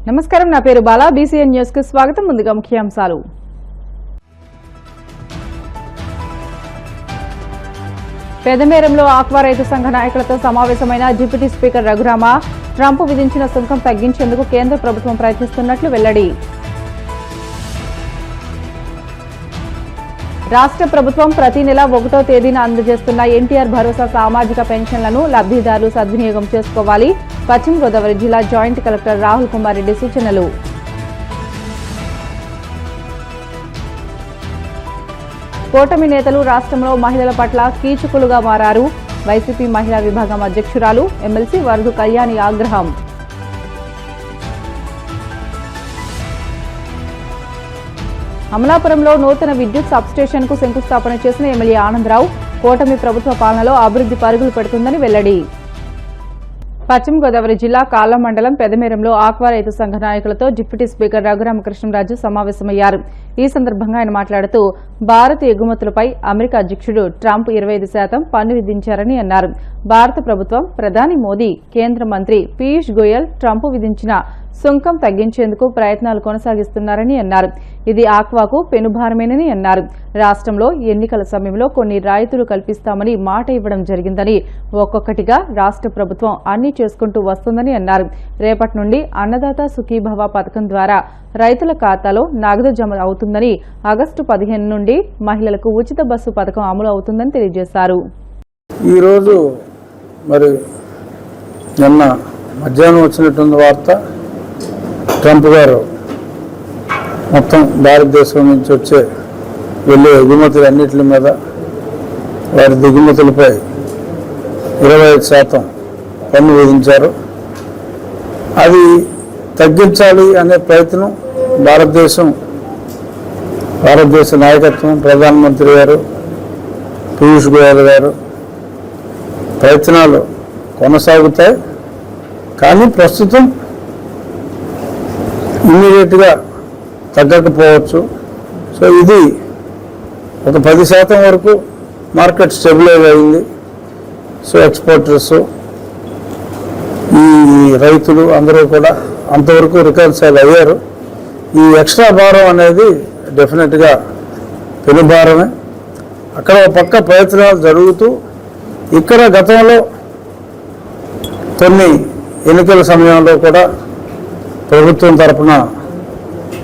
నమస్కారం, నా పేరు బాలా. బీసీఎన్ న్యూస్ కు స్వాగతం. ముందుగా ముఖ్యాంశాలు. పెదమేరంలో ఆక్వా రైతు సంఘ నాయకులతో సమావేశమైన డిప్యూటీ స్పీకర్ రఘురామ ట్రంప్ విధించిన సుంకం తగ్గించేందుకు కేంద్ర ప్రభుత్వం ప్రయత్నిస్తున్నట్లు వెల్లడి. రాష్ట్ర ప్రభుత్వం ప్రతి నెల 1వ తేదీన అందజేస్తున్న ఎన్టీఆర్ భరోసా సామాజిక పెన్షన్లను లబ్ధిదారులు సద్వినియోగం చేసుకోవాలి. పశ్చిమ గోదావరి జిల్లా జాయింట్ కలెక్టర్ రాహుల్ కుమార్ రెడ్డి సూచనలు. కూటమి నేతలు రాష్ట్రంలో మహిళల పట్ల కీచుకులుగా మారారు. వైసీపీ మహిళా విభాగం అధ్యక్షురాలు ఎమ్మెల్సీ వరదు కళ్యాణి ఆగ్రహం. అమలాపురంలో నూతన విద్యుత్ సబ్స్టేషన్ కు శంకుస్థాపన చేసిన ఎమ్మెల్యే ఆనందరావు కూటమి ప్రభుత్వ పాలనలో అభివృద్ధి పరుగులు పెడుతుందని వెల్లడి. పశ్చిమ గోదావరి జిల్లా కాళ్ళ మండలం పెదమేరంలో ఆక్వా రైతు సంఘ నాయకులతో డిప్యూటీ స్పీకర్ రఘురామకృష్ణరాజు సమావేశమయ్యారు. ఈ సందర్భంగా ఆయన మాట్లాడుతూ భారత ఎగుమతులపై అమెరికా అధ్యక్షుడు ట్రంప్ 25% పన్ను విధించారని అన్నారు. భారత ప్రభుత్వం ప్రధాని మోదీ, కేంద్ర మంత్రి పీయూష్ గోయల్ ట్రంప్ విధించిన సుంకం తగ్గించేందుకు ప్రయత్నాలు కొనసాగిస్తున్నారని అన్నారు. ఇది ఆక్వాకు పెనుభారమేనని అన్నారు. రాష్ట్రంలో ఎన్నికల సమయంలో కొన్ని రాయితీలు కల్పిస్తామని మాట ఇవ్వడం జరిగిందని, ఒక్కొక్కటిగా రాష్ట్ర ప్రభుత్వం అన్ని చేసుకుంటూ వస్తుందని అన్నారు. రేపటి నుండి అన్నదాత సుఖీభవ పథకం ద్వారా రైతుల ఖాతాలో నగదు జమ అవుతుందని, ఆగస్టు 15 నుండి మహిళలకు ఉచిత బస్సు పథకం అమలు అవుతుందని తెలియజేశారు. ఈరోజు నిన్న మధ్యాహ్నం వచ్చినటువంటి వార్త, ట్రంప్ గారు మొత్తం భారతదేశం నుంచి వెళ్ళే ఎగుమతులన్నిటి మీద వారి దిగుమతులపై 25% పన్ను విధించారు. అది తగ్గించాలి అనే ప్రయత్నం భారతదేశ నాయకత్వం, ప్రధానమంత్రి గారు పీయూష్ గోయల్ గారు ప్రయత్నాలు కొనసాగుతాయి. కానీ ప్రస్తుతం ఇమ్మీడియట్గా తగ్గకపోవచ్చు. సో ఇది ఒక 10% వరకు మార్కెట్ స్టెబిలైజ్ అయింది. సో ఎక్స్పోర్టర్స్, ఈ రైతులు అందరూ కూడా అంతవరకు రికన్సైల్ అయ్యారు. ఈ ఎక్స్ట్రా భారం అనేది డెఫినెట్గా పెనుభారమే. అక్కడ ఒక పక్క ప్రయత్నాలు జరుగుతూ, ఇక్కడ గతంలో కొన్ని ఎన్నికల సమయంలో కూడా ప్రభుత్వం తరఫున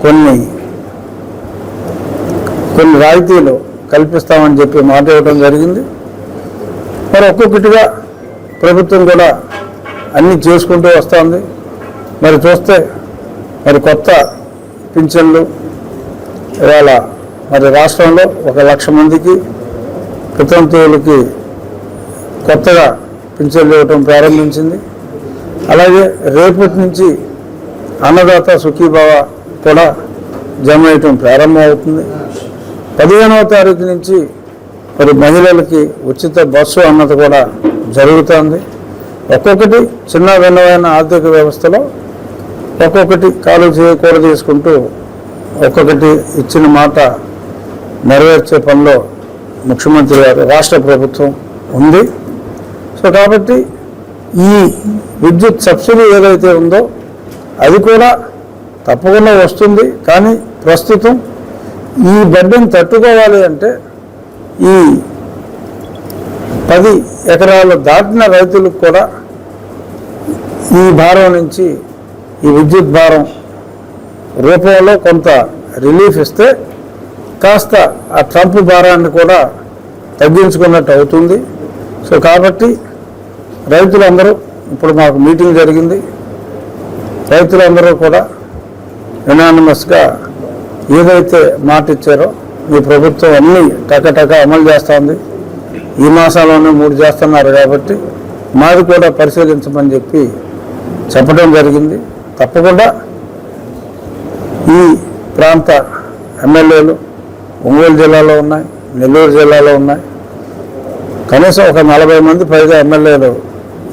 కొన్ని రాయితీలు కల్పిస్తామని చెప్పి మాట ఇవ్వడం జరిగింది. మరి ఒక్కొక్కటిగా ప్రభుత్వం కూడా అన్నీ చేసుకుంటూ వస్తుంది. మరి చూస్తే కొత్త పింఛన్లు ఇవాళ రాష్ట్రంలో 1,00,000 మందికి వితంతువులకి కొత్తగా పింఛన్లు ఇవ్వటం ప్రారంభించింది. అలాగే రేపటి నుంచి అన్నదాత సుఖీభవ కూడా జమ అయ్యటం ప్రారంభమవుతుంది. 15వ తారీఖు నుంచి మహిళలకి ఉచిత బస్సు అన్నది కూడా జరుగుతుంది. ఒక్కొక్కటి చిన్న భిన్నమైన ఆర్థిక వ్యవస్థలో ఒక్కొక్కటి కాలు చేయకూడదు తీసుకుంటూ ఒక్కొక్కటి ఇచ్చిన మాట నెరవేర్చే పనిలో ముఖ్యమంత్రి గారు, రాష్ట్ర ప్రభుత్వం ఉంది. సో కాబట్టి ఈ విద్యుత్ సబ్సిడీ ఏదైతే ఉందో అది కూడా తప్పకుండా వస్తుంది. కానీ ప్రస్తుతం ఈ బడ్డను తట్టుకోవాలి అంటే ఈ 10 ఎకరాలు దాటిన రైతులకు కూడా ఈ భారం నుంచి, ఈ విద్యుత్ భారం రూపంలో కొంత రిలీఫ్ ఇస్తే కాస్త ఆ ట్రంప్ భారాన్ని కూడా తగ్గించుకున్నట్టు అవుతుంది. సో కాబట్టి రైతులందరూ, ఇప్పుడు మాకు మీటింగ్ జరిగింది, రైతులందరూ కూడా యునానిమస్గా ఏదైతే మాట ఇచ్చారో మీ ప్రభుత్వం అన్నీ టకటక అమలు చేస్తుంది. ఈ మాసాల్లోనే 3 చేస్తున్నారు కాబట్టి మాది కూడా పరిశీలించమని చెప్పడం జరిగింది. తప్పకుండా ఈ ప్రాంత ఎమ్మెల్యేలు ఒంగోలు జిల్లాలో ఉన్నాయి, నెల్లూరు జిల్లాలో ఉన్నాయి. కనీసం ఒక 40 మంది పైగా ఎమ్మెల్యేలు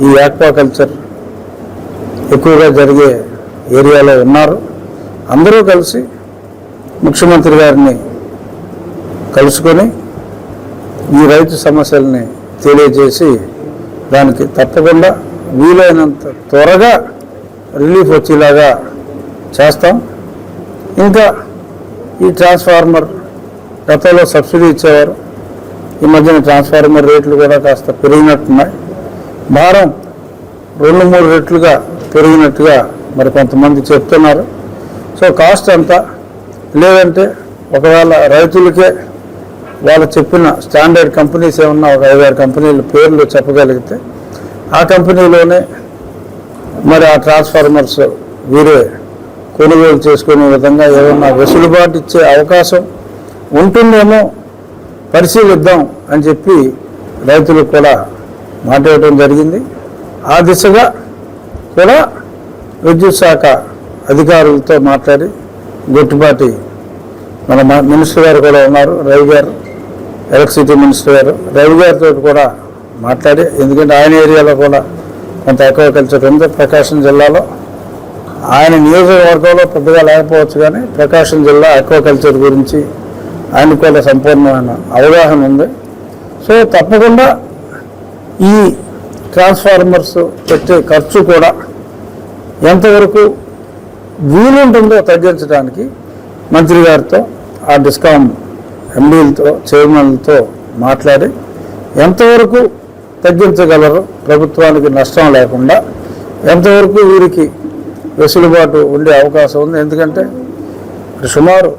ఈ ఆక్వాకల్చర్ ఎక్కువగా జరిగే ఏరియాలో ఉన్నారు. అందరూ కలిసి ముఖ్యమంత్రి గారిని కలుసుకొని ఈ రైతు సమస్యల్ని తెలియజేసి దానికి తప్పకుండా వీలైనంత త్వరగా రిలీఫ్ వచ్చేలాగా చేస్తాం. ఇంకా ఈ ట్రాన్స్ఫార్మర్ గతంలో సబ్సిడీ ఇచ్చేవారు, ఈ మధ్యన ట్రాన్స్ఫార్మర్ రేట్లు కూడా కాస్త పెరిగినట్టున్నాయి. భారం 2-3 రెట్లుగా పెరిగినట్టుగా మరి కొంతమంది చెప్తున్నారు. సో కాస్ట్ అంతా లేదంటే ఒకవేళ రైతులకే వాళ్ళు చెప్పిన స్టాండర్డ్ కంపెనీస్ ఏమన్నా ఒక 5-6 కంపెనీల పేర్లు చెప్పగలిగితే ఆ కంపెనీలోనే మరి ఆ ట్రాన్స్ఫార్మర్స్ వీరే కొనుగోలు చేసుకునే విధంగా ఏమన్నా వెసులుబాటు ఇచ్చే అవకాశం ఉంటుందేమో పరిశీలిద్దాం అని చెప్పి రైతులకు కూడా మాట్లాడటం జరిగింది. ఆ దిశగా కూడా విద్యుత్ శాఖ అధికారులతో మాట్లాడి గొట్టుపాటి మన మినిస్టర్ గారు కూడా ఉన్నారు, రవి గారు, ఎలక్ట్రిసిటీ మినిస్టర్ గారు, రవి గారితో కూడా మాట్లాడి, ఎందుకంటే ఆయన ఏరియాలో కూడా కొంత అక్వాకల్చర్ ఉంది ప్రకాశం జిల్లాలో. ఆయన నియోజకవర్గంలో పెద్దగా లేకపోవచ్చు కానీ ప్రకాశం జిల్లా అక్వాకల్చర్ గురించి ఆయనకు కూడా సంపూర్ణమైన అవగాహన ఉంది. సో తప్పకుండా ఈ ట్రాన్స్ఫార్మర్స్ పెట్టే ఖర్చు కూడా ఎంతవరకు వీలుంటుందో తగ్గించడానికి మంత్రి గారితో ఆ డిస్కామ్ ఎండీలతో చైర్మన్లతో మాట్లాడి ఎంతవరకు తగ్గించగలరు, ప్రభుత్వానికి నష్టం లేకుండా ఎంతవరకు వీరికి వెసులుబాటు ఉండే అవకాశం ఉంది. ఎందుకంటే సుమారు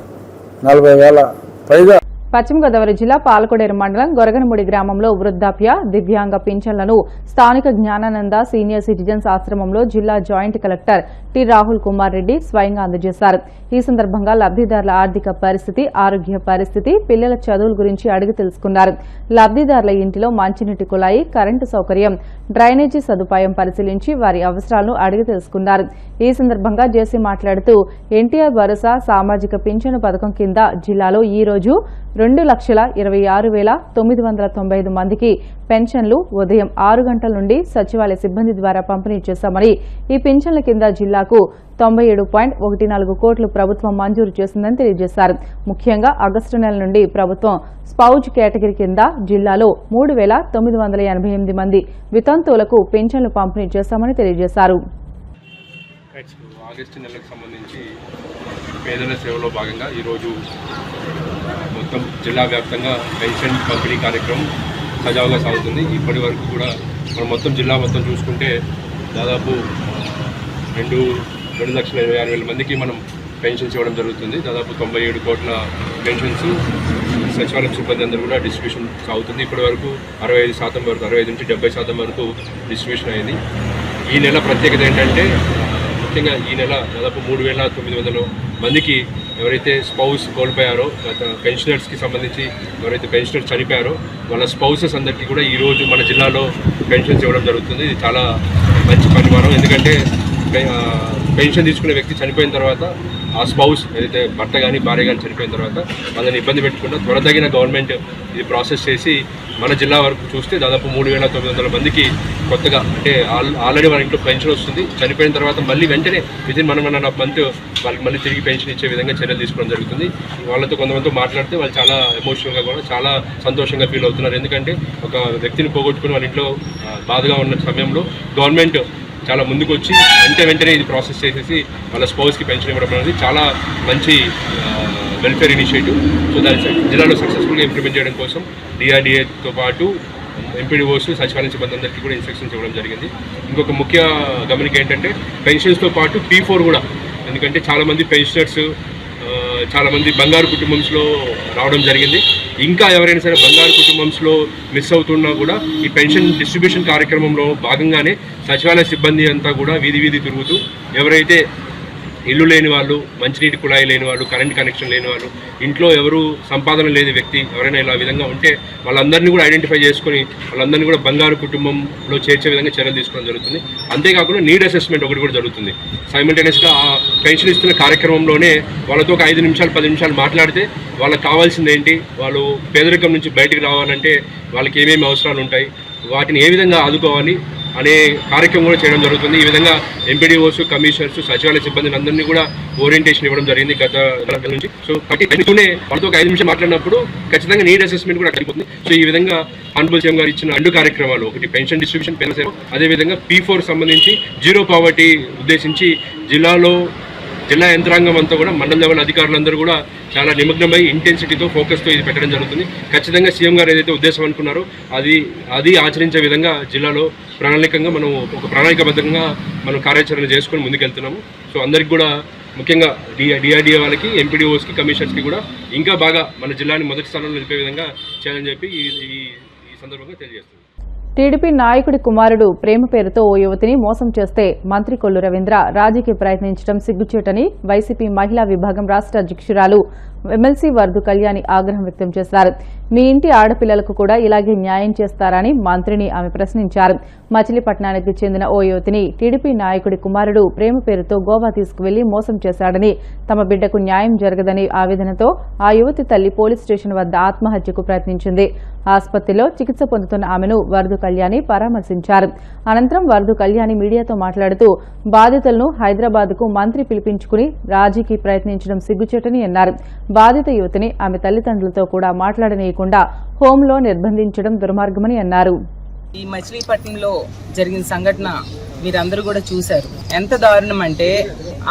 40,000 పైగా. పశ్చిమ గోదావరి జిల్లా పాలకొడేరు మండలం గొరగనముడి గ్రామంలో వృద్ధాప్య, దివ్యాంగ పింఛన్లను స్థానిక జ్ఞానానంద సీనియర్ సిటిజన్స్ ఆశ్రమంలో జిల్లా joint collector T Rahul Kumar Reddy స్వయంగా అందజేశారు. ఈ సందర్భంగా లబ్దిదారుల ఆర్థిక పరిస్థితి, ఆరోగ్య పరిస్థితి, పిల్లల చదువుల గురించి అడిగి తెలుసుకున్నారు. లబ్దిదారుల ఇంటిలో మంచినీటి కుళాయి, కరెంటు సౌకర్యం, డ్రైనేజీ సదుపాయం పరిశీలించి వారి అవసరాలను అడిగి తెలుసుకున్నారు. ఈ సందర్భంగా జేసీ మాట్లాడుతూ ఎన్టీఆర్ భరోసా సామాజిక పింఛను పథకం కింద జిల్లాలో ఈ రోజు 2,26,995 మందికి పెన్షన్లు ఉదయం 6 గంటల నుండి సచివాలయ సిబ్బంది ద్వారా పంపిణీ చేశామని, ఈ పెన్షన్ల కింద జిల్లాకు 97.14 కోట్లు ప్రభుత్వం మంజూరు చేసిందని తెలియజేశారు. ముఖ్యంగా ఆగస్టు నెల నుండి ప్రభుత్వం స్పౌజ్ కేటగిరీ కింద జిల్లాలో 3,988 మంది వితంతువులకు పెన్షన్లు పంపిణీ చేశామని తెలియజేశారు. ఆగస్టు నెలకు సంబంధించి పేదల సేవలో భాగంగా ఈరోజు మొత్తం జిల్లా వ్యాప్తంగా పెన్షన్ పంపిణీ కార్యక్రమం సజావుగా సాగుతుంది. ఇప్పటి వరకు కూడా మనం మొత్తం జిల్లా మొత్తం చూసుకుంటే దాదాపు 2,26,26,000 మందికి మనం పెన్షన్స్ ఇవ్వడం జరుగుతుంది. దాదాపు 97 కోట్ల పెన్షన్స్ సచివాలయం సిబ్బంది అందరూ కూడా డిస్ట్రిబ్యూషన్ సాగుతుంది. ఇప్పటి వరకు 65% వరకు 65 నుంచి 70% వరకు డిస్ట్రిబ్యూషన్ అయింది. ఈ నెల ప్రత్యేకత ఏంటంటే ముఖ్యంగా ఈ నెల దాదాపు 3,900 మందికి ఎవరైతే స్పౌస్ కోల్పోయారో, గత పెన్షనర్స్కి సంబంధించి ఎవరైతే పెన్షనర్స్ చనిపోయారో వాళ్ళ స్పౌసెస్ అందరికీ కూడా ఈరోజు మన జిల్లాలో పెన్షన్స్ ఇవ్వడం జరుగుతుంది. ఇది చాలా మంచి పరిమాణం. ఎందుకంటే పెన్షన్ తీసుకునే వ్యక్తి చనిపోయిన తర్వాత ఆ స్పౌస్ ఏదైతే భర్త కానీ భార్య కానీ చనిపోయిన తర్వాత వాళ్ళని ఇబ్బంది పెట్టకుండా త్వరతగిన గవర్నమెంట్ ఇది ప్రాసెస్ చేసి మన జిల్లా వరకు చూస్తే దాదాపు 3,900 మందికి కొత్తగా అంటే ఆల్రెడీ వాళ్ళ ఇంట్లో పెన్షన్ వస్తుంది, చనిపోయిన తర్వాత మళ్ళీ వెంటనే వితిన్ 1.5 మంత్ వాళ్ళకి మళ్ళీ తిరిగి పెన్షన్ ఇచ్చే విధంగా చర్యలు తీసుకోవడం జరుగుతుంది. వాళ్ళతో కొంతమందితో మాట్లాడితే వాళ్ళు చాలా ఎమోషనల్గా కూడా చాలా సంతోషంగా ఫీల్ అవుతున్నారు. ఎందుకంటే ఒక వ్యక్తిని పోగొట్టుకుని వాళ్ళ ఇంట్లో బాధగా ఉన్న సమయంలో గవర్నమెంట్ చాలా ముందుకు వచ్చి వెంటనే ఇది ప్రాసెస్ చేసేసి వాళ్ళ స్పౌస్కి పెన్షన్ ఇవ్వడం అనేది చాలా మంచి వెల్ఫేర్ ఇనిషియేటివ్. సో దాన్ని జిల్లాలో సక్సెస్ఫుల్గా ఇంప్లిమెంట్ చేయడం కోసం డిఆర్డీఏతో పాటు ఎంపీడీఓస్ సచివాలయం సిబ్బంది అందరికీ కూడా ఇన్స్ట్రక్షన్స్ ఇవ్వడం జరిగింది. ఇంకొక ముఖ్య గమనిక ఏంటంటే పెన్షన్స్తో పాటు P4 కూడా, ఎందుకంటే చాలామంది పెన్షనర్స్ చాలామంది బంగారు కుటుంబంలో రావడం జరిగింది. ఇంకా ఎవరైనా సరే బంగారు కుటుంబంలో మిస్ అవుతున్నా కూడా ఈ పెన్షన్ డిస్ట్రిబ్యూషన్ కార్యక్రమంలో భాగంగానే సచివాలయ సిబ్బంది అంతా కూడా వీధి తిరుగుతూ ఎవరైతే ఇల్లు లేని వాళ్ళు, మంచినీటి కుళాయి లేని వాళ్ళు, కరెంట్ కనెక్షన్ లేని వాళ్ళు, ఇంట్లో ఎవరు సంపాదన లేని వ్యక్తి ఎవరైనా ఇలా విధంగా ఉంటే వాళ్ళందరినీ కూడా ఐడెంటిఫై చేసుకొని వాళ్ళందరినీ కూడా బంగారు కుటుంబంలో చేర్చే విధంగా చర్యలు తీసుకోవడం జరుగుతుంది. అంతేకాకుండా నీడ్ అసెస్మెంట్ ఒకటి కూడా జరుగుతుంది. సైమల్టేనియస్గా ఆ పెన్షన్ ఇస్తున్న కార్యక్రమంలోనే వాళ్ళతో ఒక 5 నిమిషాలు 10 నిమిషాలు మాట్లాడితే వాళ్ళకి కావాల్సింది ఏంటి, వాళ్ళు పేదరికం నుంచి బయటికి రావాలంటే వాళ్ళకి ఏమేమి అవసరాలు ఉంటాయి, వాటిని ఏ విధంగా ఆదుకోవాలి అనే కార్యక్రమం కూడా చేయడం జరుగుతుంది. ఈ విధంగా ఎంపీడీఓస్, కమిషనర్స్, సచివాలయ సిబ్బందిని అందరినీ కూడా ఓరియంటేషన్ ఇవ్వడం జరిగింది గత నుంచి. సో కట్టినే వాళ్ళతో ఒక 5 నిమిషాలు మాట్లాడినప్పుడు ఖచ్చితంగా నీడ్ అసెస్మెంట్ కూడా అయిపోతుంది. సో ఈ విధంగా ఆనరబుల్ సీఎం గారు ఇచ్చిన 2 కార్యక్రమాలు, ఒకటి పెన్షన్ డిస్ట్రిబ్యూషన్ పెన్షన్, అదేవిధంగా P4 సంబంధించి జీరో పావర్టీ ఉద్దేశించి జిల్లాలో జిల్లా యంత్రాంగం అంతా కూడా మండల లెవెల్ అధికారులందరూ కూడా చాలా నిమగ్నమై ఇంటెన్సిటీతో ఫోకస్తో ఇది పెట్టడం జరుగుతుంది. ఖచ్చితంగా సీఎం గారు ఏదైతే ఉద్దేశం అనుకున్నారో అది ఆచరించే విధంగా జిల్లాలో ప్రణాళికంగా మనం ఒక ప్రణాళికబద్ధంగా మనం కార్యాచరణ చేసుకొని ముందుకెళ్తున్నాము. సో అందరికి కూడా ముఖ్యంగా డిఆర్డీఏ వాళ్ళకి, ఎంపీడీఓస్కి, కమిషనర్స్కి కూడా ఇంకా బాగా మన జిల్లాని మొదటి స్థానంలో నిలిపే విధంగా చేయాలని చెప్పి ఈ సందర్భంగా తెలియజేస్తుంది. టీడీపీ నాయకుడి కుమారుడు ప్రేమ పేరుతో ఓ యువతిని మోసం చేస్తే మంత్రి కొల్లు రవీంద్ర రాజీకి ప్రయత్నించడం సిగ్గుచేటని వైసీపీ మహిళా విభాగం రాష్ట్ర అధ్యక్షురాలు ఎమ్మెల్సీ వర్ధు కళ్యాణి ఆగ్రహం వ్యక్తం చేశారు. మీ ఇంటి ఆడపిల్లలకు కూడా ఇలాగే న్యాయం చేస్తారని మంత్రిని ఆమె ప్రశ్నించారు. మచిలీపట్నానికి చెందిన ఓ యువతిని టీడీపీ నాయకుడి కుమారుడు ప్రేమ పేరుతో గోవా తీసుకువెళ్లి మోసం చేశాడని, తమ బిడ్డకు న్యాయం జరగదని ఆవేదనతో ఆ యువతి తల్లి పోలీస్ స్టేషన్ వద్ద ఆత్మహత్యకు ప్రయత్నించింది. ఆసుపత్రిలో చికిత్స పొందుతున్న ఆమెను వర్ధు కళ్యాణి పరామర్శించారు. అనంతరం వర్ధు కళ్యాణి మీడియాతో మాట్లాడుతూ బాధితులను హైదరాబాద్కు మంత్రి పిలిపించుకుని రాజీకి ప్రయత్నించడం సిగ్గుచేటని అన్నారు. బాధిత యువతిని ఆమె తల్లిదండ్రులతో కూడా మాట్లాడనీయకుండా హోంలో నిర్బంధించడం దుర్మార్గమని అన్నారు. ఈ మచిలీపట్నంలో జరిగిన సంఘటన మీరందరూ కూడా చూశారు. ఎంత దారుణం అంటే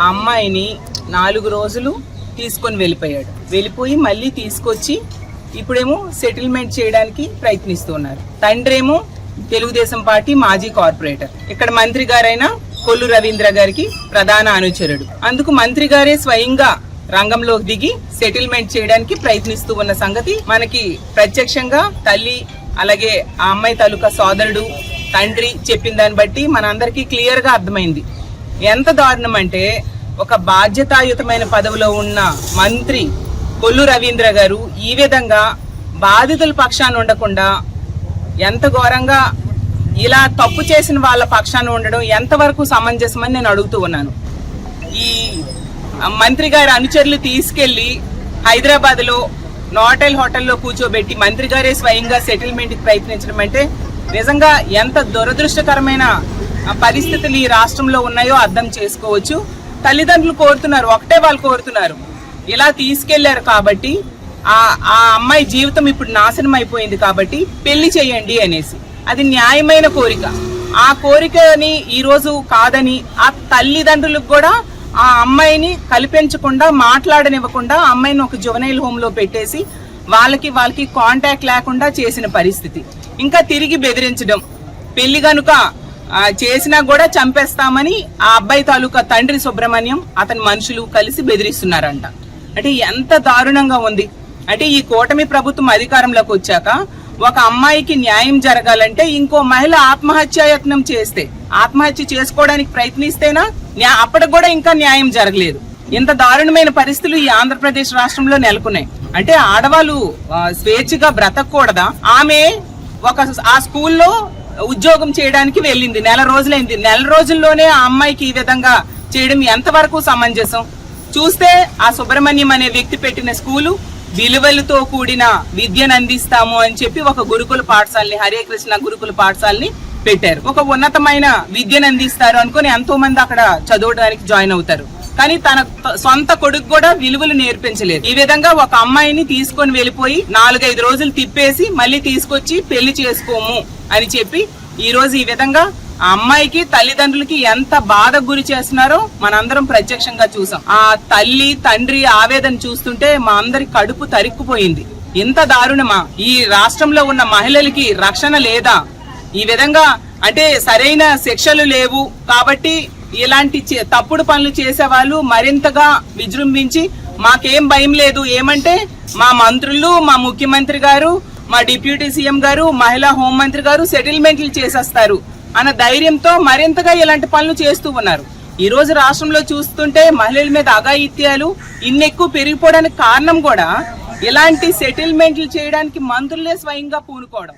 ఆ అమ్మాయిని 4 రోజులు తీసుకొని వెళ్ళిపోయి మళ్ళీ తీసుకొచ్చి ఇప్పుడేమో సెటిల్మెంట్ చేయడానికి ప్రయత్నిస్తున్నారు. తండ్రేమో తెలుగుదేశం పార్టీ మాజీ కార్పొరేటర్, ఇక్కడ మంత్రి గారైన కొల్లు రవీంద్ర గారికి ప్రధాన అనుచరుడు. అందుకు మంత్రి గారే స్వయంగా రంగంలోకి దిగి సెటిల్మెంట్ చేయడానికి ప్రయత్నిస్తూ ఉన్న సంగతి మనకి ప్రత్యక్షంగా తల్లి, అలాగే ఆ అమ్మాయి తాలూకా సోదరుడు, తండ్రి చెప్పిన దాన్ని బట్టి మనందరికీ క్లియర్ గా అర్థమైంది. ఎంత దారుణం అంటే ఒక బాధ్యతాయుతమైన పదవిలో ఉన్న మంత్రి కొల్లు రవీంద్ర గారు ఈ విధంగా బాధితుల పక్షాన ఉండకుండా ఎంత ఘోరంగా ఇలా తప్పు చేసిన వాళ్ళ పక్షాన ఉండడం ఎంతవరకు సమంజసమని నేను అడుగుతూ ఉన్నాను. ఈ మంత్రి గారి అనుచరులు తీసుకెళ్లి హైదరాబాద్ లో నోటెల్ హోటల్లో కూర్చోబెట్టి మంత్రి గారే స్వయంగా సెటిల్మెంట్ కి ప్రయత్నించడం అంటే నిజంగా ఎంత దురదృష్టకరమైన పరిస్థితులు ఈ రాష్ట్రంలో ఉన్నాయో అర్థం చేసుకోవచ్చు. తల్లిదండ్రులు కోరుతున్నారు, ఒకటే వాళ్ళు కోరుతున్నారు, ఇలా తీసుకెళ్లారు కాబట్టి ఆ అమ్మాయి జీవితం ఇప్పుడు నాశనం అయిపోయింది కాబట్టి పెళ్లి చేయండి అనేసి. అది న్యాయమైన కోరిక. ఆ కోరికని ఈ రోజు కాదని ఆ తల్లిదండ్రులకు కూడా ఆ అమ్మాయిని కల్పించకుండా, మాట్లాడనివ్వకుండా అమ్మాయిని ఒక జువెనైల్ హోమ్ లో పెట్టేసి వాళ్ళకి కాంటాక్ట్ లేకుండా చేసిన పరిస్థితి. ఇంకా తిరిగి బెదిరించడం, పెళ్లి గనుక చేసినా కూడా చంపేస్తామని ఆ అబ్బాయి తాలూకా తండ్రి సుబ్రహ్మణ్యం అతని మనుషులు కలిసి బెదిరిస్తున్నారంట. అంటే ఎంత దారుణంగా ఉంది. అంటే ఈ కూటమి ప్రభుత్వం అధికారంలోకి వచ్చాక ఒక అమ్మాయికి న్యాయం జరగాలంటే ఇంకో మహిళ ఆత్మహత్యాయత్నం చేస్తే, ఆత్మహత్య చేసుకోవడానికి ప్రయత్నిస్తేనా అప్పటికి కూడా ఇంకా న్యాయం జరగలేదు. ఇంత దారుణమైన పరిస్థితులు ఈ ఆంధ్రప్రదేశ్ రాష్ట్రంలో నెలకొన్నాయి. అంటే ఆడవాళ్ళు స్వేచ్ఛగా బ్రతకూడదా? ఆమె ఆ స్కూల్లో ఉద్యోగం చేయడానికి వెళ్ళింది, 4 రోజులైంది. 4 రోజుల్లోనే ఆ అమ్మాయికి ఈ విధంగా చేయడం ఎంతవరకు సమంజసం? చూస్తే ఆ సుబ్రహ్మణ్యం అనే వ్యక్తి పెట్టిన స్కూలు విలువలతో కూడిన విద్యను అందిస్తాము అని చెప్పి ఒక గురుకుల పాఠశాలని, హరే కృష్ణ గురుకుల పాఠశాలని పెట్టారు. ఒక ఉన్నతమైన విద్యను అందిస్తారు అనుకుని ఎంతో మంది అక్కడ చదవడానికి జాయిన్ అవుతారు. కానీ తన సొంత కొడుకు కూడా విలువలు నేర్పించలేదు. ఈ విధంగా ఒక అమ్మాయిని తీసుకొని వెళ్ళిపోయి 4-5 రోజులు తిప్పేసి మళ్ళీ తీసుకొచ్చి పెళ్లి చేసుకోము అని చెప్పి ఈ రోజు ఈ విధంగా ఆ అమ్మాయికి, తల్లిదండ్రులకి ఎంత బాధ గురి చేస్తున్నారో మనందరం ప్రత్యక్షంగా చూసాం. ఆ తల్లి తండ్రి ఆవేదన చూస్తుంటే మా అందరి కడుపు తరిక్కుపోయింది. ఎంత దారుణమా? ఈ రాష్ట్రంలో ఉన్న మహిళలకి రక్షణ లేదా? ఈ విధంగా అంటే సరైన శిక్షలు లేవు కాబట్టి ఇలాంటి తప్పుడు పనులు చేసే వాళ్ళు మరింతగా విజృంభించి మాకేం భయం లేదు, ఏమంటే మా మంత్రులు, మా ముఖ్యమంత్రి గారు, మా డిప్యూటీ సీఎం గారు, మహిళా హోంమంత్రి గారు సెటిల్మెంట్లు చేసేస్తారు అన్న ధైర్యంతో మరింతగా ఇలాంటి పనులు చేస్తూ ఉన్నారు. ఈ రోజు రాష్ట్రంలో చూస్తుంటే మహిళల మీద అఘాయిత్యాలు ఇన్నెక్కువ పెరిగిపోవడానికి కారణం కూడా ఇలాంటి సెటిల్మెంట్లు చేయడానికి మంత్రులే స్వయంగా పూనుకోవడం.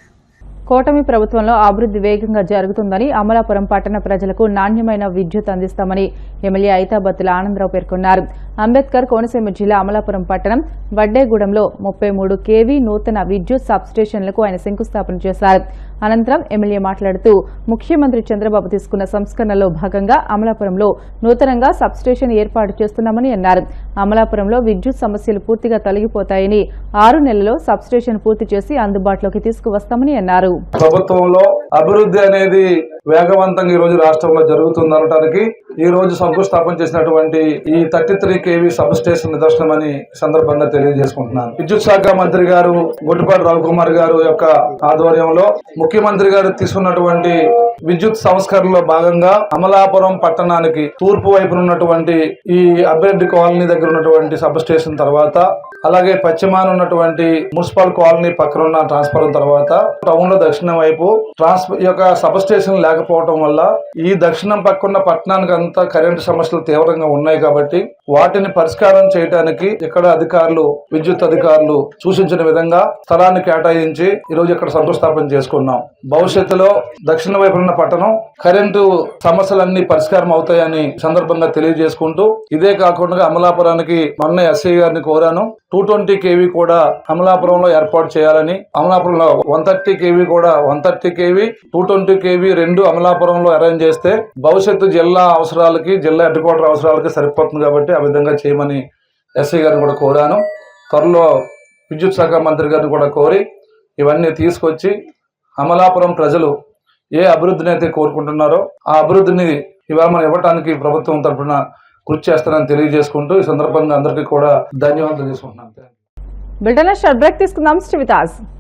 కూటమి ప్రభుత్వంలో అభివృద్ధి వేగంగా జరుగుతుందని, అమలాపురం పట్టణ ప్రజలకు నాణ్యమైన విద్యుత్ అందిస్తామని ఎమ్మెల్యే ఐతాబత్తుల ఆనందరావు పేర్కొన్నారు. అంబేద్కర్ కోనసీమ జిల్లా అమలాపురం పట్టణం వడ్డేగూడెంలో 33 kV నూతన విద్యుత్ సబ్స్టేషన్లకు ఆయన శంకుస్థాపన చేశారు. అనంతరం ఎమ్మెల్యే మాట్లాడుతూ ముఖ్యమంత్రి చంద్రబాబు తీసుకున్న సంస్కరణలో భాగంగా అమలాపురంలో నూతనంగా సబ్స్టేషన్ ఏర్పాటు చేస్తున్నామని అన్నారు. అమలాపురంలో విద్యుత్ సమస్యలు పూర్తిగా తొలగిపోతాయని, 6 నెలల్లో సబ్స్టేషన్ పూర్తి చేసి అందుబాటులోకి తీసుకువస్తామని అన్నారు. ప్రభుత్వంలో అభివృద్ధి అనేది వేగవంతంగా ఈ రోజు రాష్ట్రంలో జరుగుతుంది అనడానికి ఈ రోజు శంకుస్థాపన చేసినటువంటి ఈ 33 kV సబ్ స్టేషన్ నిదర్శనమని సందర్భంగా తెలియజేసుకుంటున్నాను. విద్యుత్ శాఖ మంత్రి గారు గుడ్డిపాటి రవికుమార్ గారు యొక్క ఆధ్వర్యంలో ముఖ్యమంత్రి గారు తీసుకున్నటువంటి విద్యుత్ సంస్కరణలో భాగంగా అమలాపురం పట్టణానికి తూర్పు వైపున ఉన్నటువంటి ఈ అభ్యర్థి కాలనీ దగ్గర ఉన్నటువంటి సబ్ స్టేషన్ తర్వాత, అలాగే పశ్చిమాన ఉన్నటువంటి మున్సిపల్ కాలనీ పక్కన ఉన్న ట్రాన్స్ఫార్మర్ తర్వాత టౌన్ లో దక్షిణం వైపు ఈ యొక్క సబ్ స్టేషన్ లేకపోవడం వల్ల ఈ దక్షిణం పక్కన పట్టణానికి అంతా కరెంటు సమస్యలు తీవ్రంగా ఉన్నాయి. కాబట్టి వాటిని పరిష్కారం చేయడానికి ఇక్కడ అధికారులు, విద్యుత్ అధికారులు సూచించిన విధంగా స్థలాన్ని కేటాయించి ఈ రోజు ఇక్కడ శంకుస్థాపన చేసుకున్నాం. భవిష్యత్తులో దక్షిణ వైపు ఉన్న పట్టణం కరెంటు సమస్యలన్నీ పరిష్కారం అవుతాయని సందర్భంగా తెలియజేసుకుంటూ, ఇదే కాకుండా అమలాపురానికి మొన్న ఎస్ఐ గారిని కోరాను. 220 kV కూడా అమలాపురంలో ఏర్పాటు చేయాలని. అమలాపురంలో 130 kV కూడా 130 kV 220 kV రెండు అమలాపురంలో అరేంజ్ చేస్తే భవిష్యత్తు జిల్లా అవసరాలకి, జిల్లా హెడ్ క్వార్టర్ అవసరాలకి సరిపోతుంది. కాబట్టి ఆ విధంగా చేయమని ఎస్ఐ గారిని కూడా కోరాను. త్వరలో విద్యుత్ శాఖ మంత్రి గారిని కూడా కోరి ఇవన్నీ తీసుకొచ్చి అమలాపురం ప్రజలు ఏ అభివృద్ధిని అయితే కోరుకుంటున్నారో ఆ అభివృద్ధిని ఇవాళ మనం ఇవ్వటానికి ప్రభుత్వం తరఫున కృషి చేస్తానని తెలియజేసుకుంటూ ఈ సందర్భంగా అందరికీ కూడా ధన్యవాదాలు చేసుకుంటున్నాను. బ్రిటన్ షార్ట్ బ్రేక్ తీసుకుందాం. శ్రీవితాజ్.